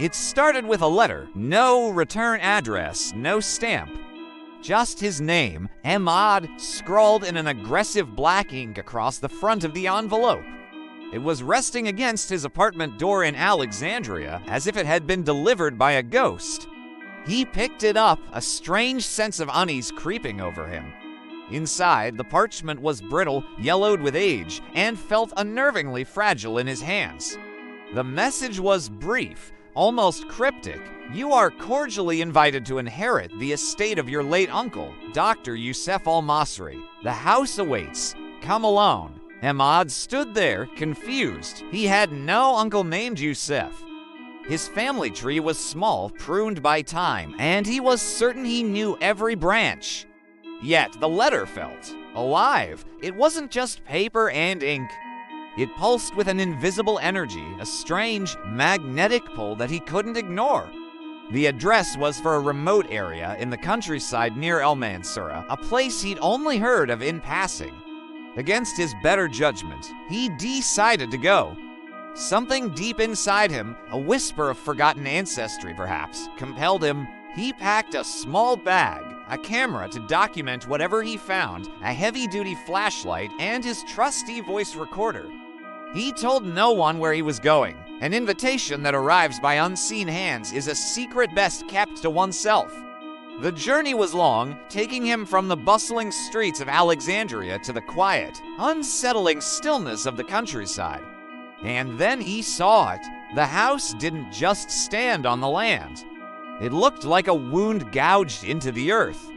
It started with a letter, no return address, no stamp. Just his name, Ahmad, scrawled in an aggressive black ink across the front of the envelope. It was resting against his apartment door in Alexandria as if it had been delivered by a ghost. He picked it up, a strange sense of unease creeping over him. Inside, the parchment was brittle, yellowed with age, and felt unnervingly fragile in his hands. The message was brief, almost cryptic. You are cordially invited to inherit the estate of your late uncle, Dr. Youssef al-Masri. The house awaits. Come alone. Ahmad stood there, confused. He had no uncle named Youssef. His family tree was small, pruned by time, and he was certain he knew every branch. Yet the letter felt alive. It wasn't just paper and ink. It pulsed with an invisible energy, a strange, magnetic pull that he couldn't ignore. The address was for a remote area in the countryside near El Mansoura, a place he'd only heard of in passing. Against his better judgment, he decided to go. Something deep inside him, a whisper of forgotten ancestry perhaps, compelled him. He packed a small bag, a camera to document whatever he found, a heavy-duty flashlight, and his trusty voice recorder. He told no one where he was going. An invitation that arrives by unseen hands is a secret best kept to oneself. The journey was long, taking him from the bustling streets of Alexandria to the quiet, unsettling stillness of the countryside. And then he saw it. The house didn't just stand on the land. It looked like a wound gouged into the earth.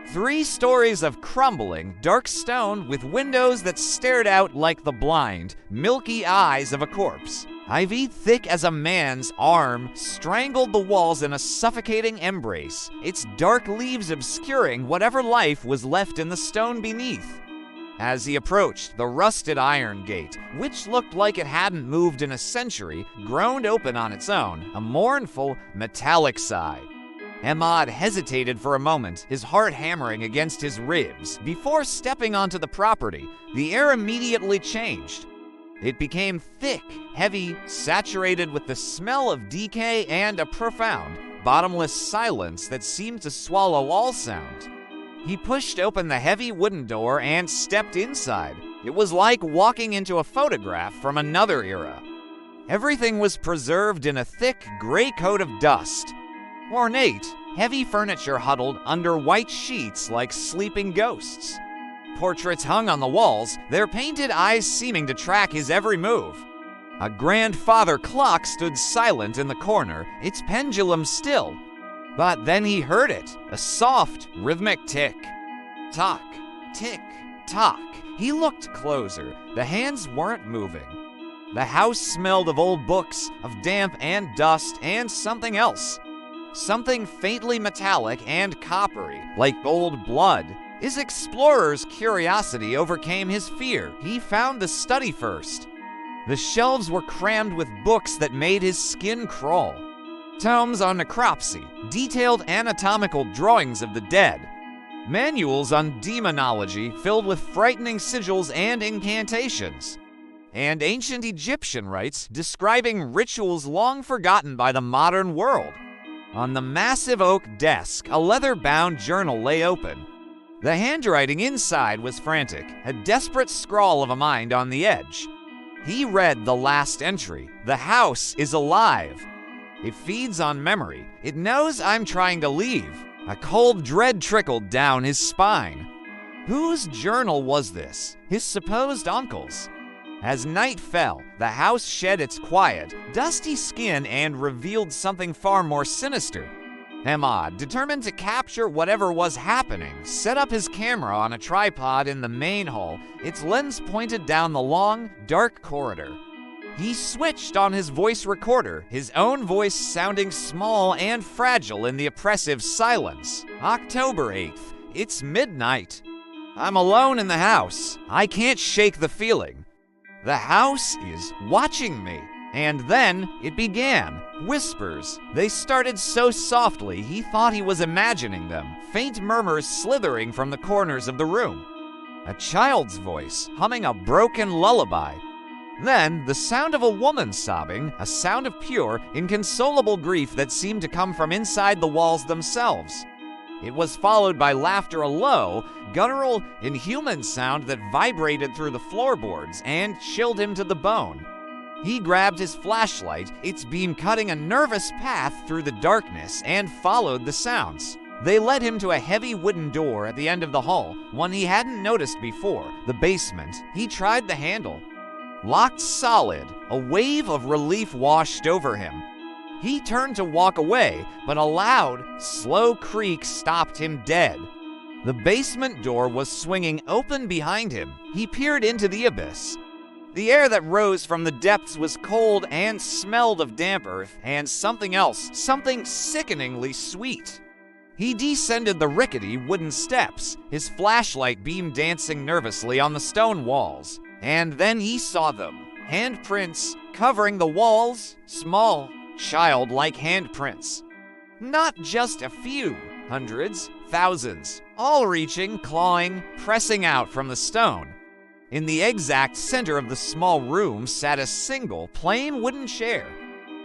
3 stories of crumbling, dark stone with windows that stared out like the blind, milky eyes of a corpse. Ivy, thick as a man's arm, strangled the walls in a suffocating embrace, its dark leaves obscuring whatever life was left in the stone beneath. As he approached, the rusted iron gate, which looked like it hadn't moved in a century, groaned open on its own, a mournful, metallic sigh. Ahmad hesitated for a moment, his heart hammering against his ribs. Before stepping onto the property, the air immediately changed. It became thick, heavy, saturated with the smell of decay and a profound, bottomless silence that seemed to swallow all sound. He pushed open the heavy wooden door and stepped inside. It was like walking into a photograph from another era. Everything was preserved in a thick, gray coat of dust. Ornate, heavy furniture huddled under white sheets like sleeping ghosts. Portraits hung on the walls, their painted eyes seeming to track his every move. A grandfather clock stood silent in the corner, its pendulum still. But then he heard it, a soft, rhythmic tick. Tock, tick, tock. He looked closer. The hands weren't moving. The house smelled of old books, of damp and dust, and something else. Something faintly metallic and coppery, like old blood. His explorer's curiosity overcame his fear. He found the study first. The shelves were crammed with books that made his skin crawl. Tomes on necropsy, detailed anatomical drawings of the dead. Manuals on demonology filled with frightening sigils and incantations. And ancient Egyptian rites describing rituals long forgotten by the modern world. On the massive oak desk, a leather-bound journal lay open. The handwriting inside was frantic, a desperate scrawl of a mind on the edge. He read the last entry. The house is alive. It feeds on memory. It knows I'm trying to leave. A cold dread trickled down his spine. Whose journal was this? His supposed uncle's. As night fell, the house shed its quiet, dusty skin and revealed something far more sinister. Ahmad, determined to capture whatever was happening, set up his camera on a tripod in the main hall, its lens pointed down the long, dark corridor. He switched on his voice recorder, his own voice sounding small and fragile in the oppressive silence. October 8th. It's midnight. I'm alone in the house. I can't shake the feeling. The house is watching me. And then it began. Whispers. They started so softly he thought he was imagining them. Faint murmurs slithering from the corners of the room. A child's voice, humming a broken lullaby. Then, the sound of a woman sobbing, a sound of pure, inconsolable grief that seemed to come from inside the walls themselves. It was followed by laughter, a low, guttural, inhuman sound that vibrated through the floorboards and chilled him to the bone. He grabbed his flashlight, its beam cutting a nervous path through the darkness, and followed the sounds. They led him to a heavy wooden door at the end of the hall, one he hadn't noticed before, the basement. He tried the handle. Locked solid, a wave of relief washed over him. He turned to walk away, but a loud, slow creak stopped him dead. The basement door was swinging open behind him. He peered into the abyss. The air that rose from the depths was cold and smelled of damp earth and something else, something sickeningly sweet. He descended the rickety wooden steps, his flashlight beam dancing nervously on the stone walls. And then he saw them, handprints covering the walls, small, childlike handprints. Not just a few, hundreds, thousands, all reaching, clawing, pressing out from the stone. In the exact center of the small room sat a single, plain wooden chair.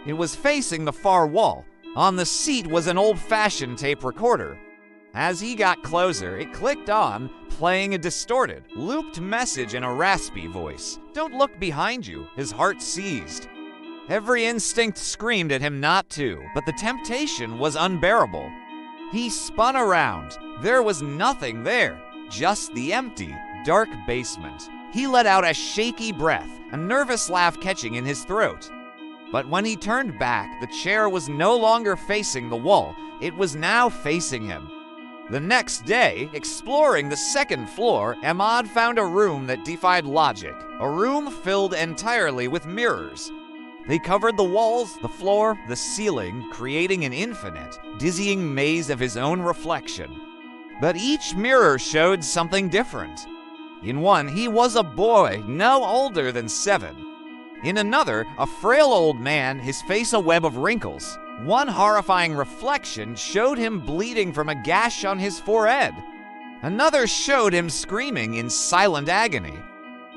It was facing the far wall. On the seat was an old-fashioned tape recorder. As he got closer, it clicked on, playing a distorted, looped message in a raspy voice. "Don't look behind you," his heart seized. Every instinct screamed at him not to, but the temptation was unbearable. He spun around. There was nothing there, just the empty, dark basement. He let out a shaky breath, a nervous laugh catching in his throat. But when he turned back, the chair was no longer facing the wall. It was now facing him. The next day, exploring the second floor, Ahmad found a room that defied logic, a room filled entirely with mirrors. They covered the walls, the floor, the ceiling, creating an infinite, dizzying maze of his own reflection. But each mirror showed something different. In one, he was a boy, no older than 7. In another, a frail old man, his face a web of wrinkles. One horrifying reflection showed him bleeding from a gash on his forehead. Another showed him screaming in silent agony.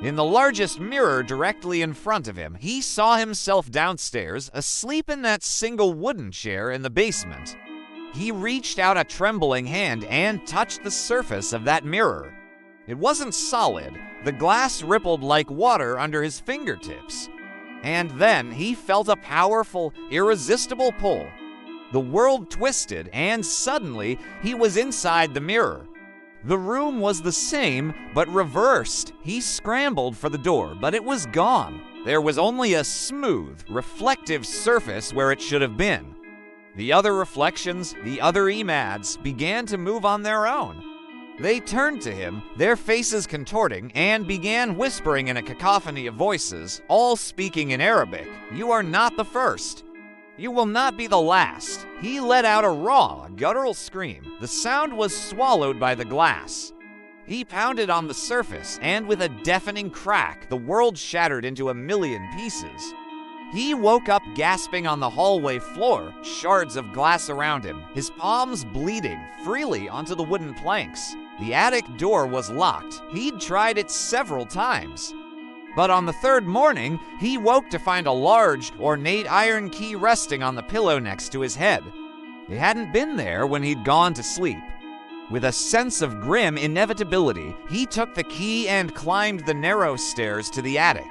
In the largest mirror directly in front of him, he saw himself downstairs, asleep in that single wooden chair in the basement. He reached out a trembling hand and touched the surface of that mirror. It wasn't solid. The glass rippled like water under his fingertips. And then he felt a powerful, irresistible pull. The world twisted, and suddenly he was inside the mirror. The room was the same, but reversed. He scrambled for the door, but it was gone. There was only a smooth, reflective surface where it should have been. The other reflections, the other Emads, began to move on their own. They turned to him, their faces contorting, and began whispering in a cacophony of voices, all speaking in Arabic. "You are not the first. You will not be the last." He let out a raw, guttural scream. The sound was swallowed by the glass. He pounded on the surface, and with a deafening crack, the world shattered into a million pieces. He woke up gasping on the hallway floor, shards of glass around him, his palms bleeding freely onto the wooden planks. The attic door was locked. He'd tried it several times. But on the third morning, he woke to find a large, ornate iron key resting on the pillow next to his head. It hadn't been there when he'd gone to sleep. With a sense of grim inevitability, he took the key and climbed the narrow stairs to the attic.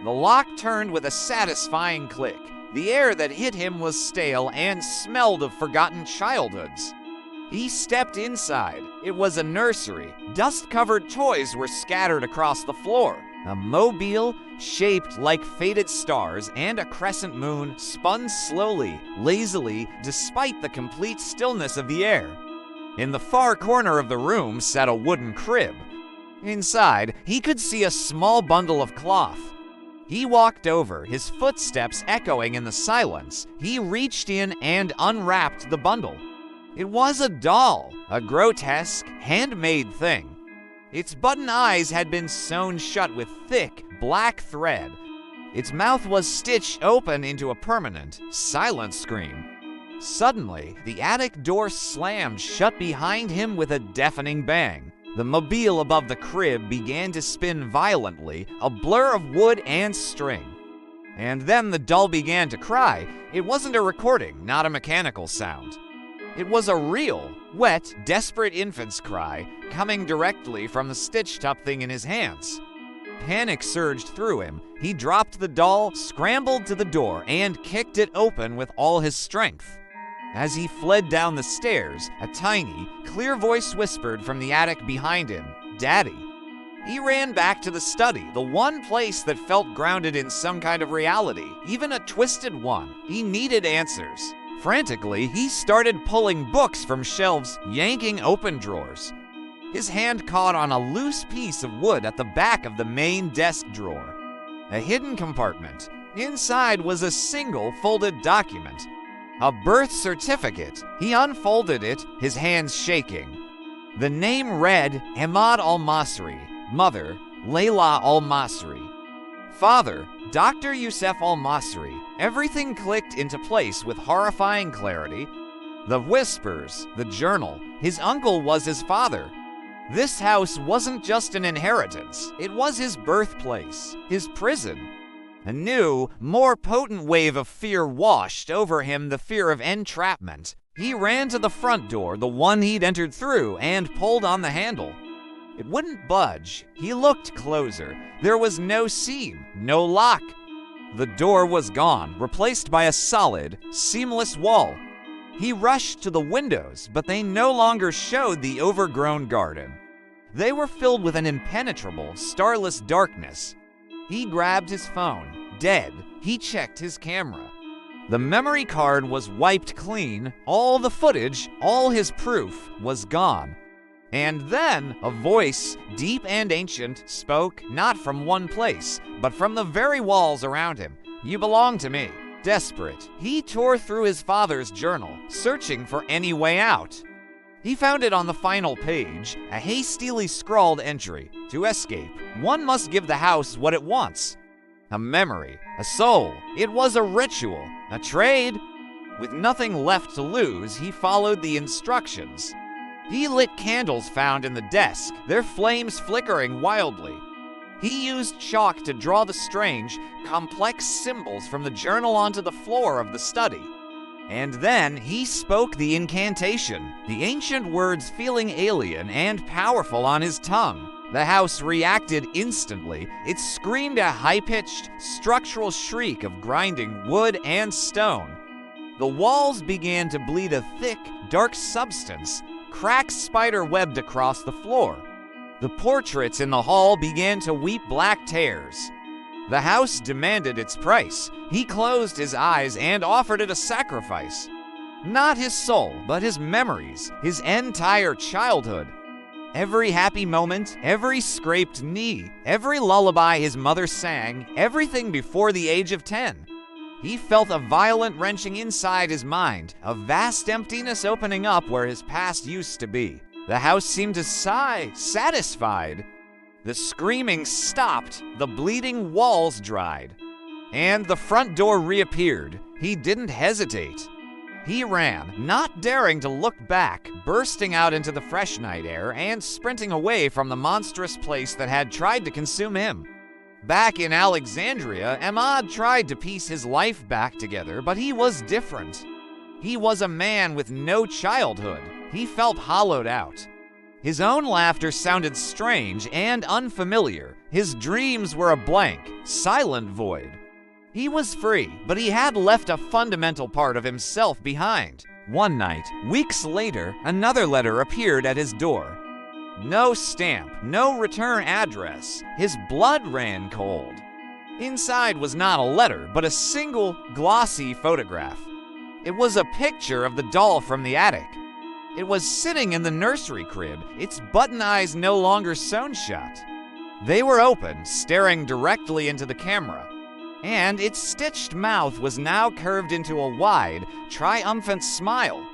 The lock turned with a satisfying click. The air that hit him was stale and smelled of forgotten childhoods. He stepped inside. It was a nursery. Dust-covered toys were scattered across the floor. A mobile, shaped like faded stars, and a crescent moon spun slowly, lazily, despite the complete stillness of the air. In the far corner of the room sat a wooden crib. Inside, he could see a small bundle of cloth. He walked over, his footsteps echoing in the silence. He reached in and unwrapped the bundle. It was a doll, a grotesque, handmade thing. Its button eyes had been sewn shut with thick, black thread. Its mouth was stitched open into a permanent, silent scream. Suddenly, the attic door slammed shut behind him with a deafening bang. The mobile above the crib began to spin violently, a blur of wood and string. And then the doll began to cry. It wasn't a recording, not a mechanical sound. It was a real, wet, desperate infant's cry coming directly from the stitched-up thing in his hands. Panic surged through him. He dropped the doll, scrambled to the door, and kicked it open with all his strength. As he fled down the stairs, a tiny, clear voice whispered from the attic behind him, "Daddy." He ran back to the study, the one place that felt grounded in some kind of reality, even a twisted one. He needed answers. Frantically, he started pulling books from shelves, yanking open drawers. His hand caught on a loose piece of wood at the back of the main desk drawer. A hidden compartment. Inside was a single folded document. A birth certificate. He unfolded it, his hands shaking. The name read Ahmad Al-Masri. Mother, Layla Al-Masri. Father, Dr. Youssef Al-Masri. Everything clicked into place with horrifying clarity. The whispers, the journal. His uncle was his father. This house wasn't just an inheritance. It was his birthplace, his prison. A new, more potent wave of fear washed over him, the fear of entrapment. He ran to the front door, the one he'd entered through, and pulled on the handle. It wouldn't budge. He looked closer. There was no seam, no lock. The door was gone, replaced by a solid, seamless wall. He rushed to the windows, but they no longer showed the overgrown garden. They were filled with an impenetrable, starless darkness. He grabbed his phone. Dead. He checked his camera. The memory card was wiped clean. All the footage, all his proof, was gone. And then a voice, deep and ancient, spoke not from one place, but from the very walls around him. "You belong to me." Desperate, he tore through his father's journal, searching for any way out. He found it on the final page, a hastily scrawled entry. To escape, one must give the house what it wants. A memory, a soul. It was a ritual, a trade. With nothing left to lose, he followed the instructions. He lit candles found in the desk, their flames flickering wildly. He used chalk to draw the strange, complex symbols from the journal onto the floor of the study. And then he spoke the incantation, the ancient words feeling alien and powerful on his tongue. The house reacted instantly. It screamed a high-pitched, structural shriek of grinding wood and stone. The walls began to bleed a thick, dark substance. Cracks spider-webbed across the floor. The portraits in the hall began to weep black tears. The house demanded its price. He closed his eyes and offered it a sacrifice. Not his soul, but his memories, his entire childhood. Every happy moment, every scraped knee, every lullaby his mother sang, everything before the age of 10. He felt a violent wrenching inside his mind, a vast emptiness opening up where his past used to be. The house seemed to sigh, satisfied. The screaming stopped, the bleeding walls dried. And the front door reappeared. He didn't hesitate. He ran, not daring to look back, bursting out into the fresh night air and sprinting away from the monstrous place that had tried to consume him. Back in Alexandria, Ahmad tried to piece his life back together, but he was different. He was a man with no childhood. He felt hollowed out. His own laughter sounded strange and unfamiliar. His dreams were a blank, silent void. He was free, but he had left a fundamental part of himself behind. One night, weeks later, another letter appeared at his door. No stamp, no return address. His blood ran cold. Inside was not a letter, but a single, glossy photograph. It was a picture of the doll from the attic. It was sitting in the nursery crib, its button eyes no longer sewn shut. They were open, staring directly into the camera. And its stitched mouth was now curved into a wide, triumphant smile.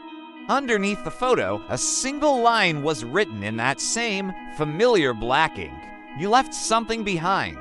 Underneath the photo, a single line was written in that same, familiar black ink. "You left something behind.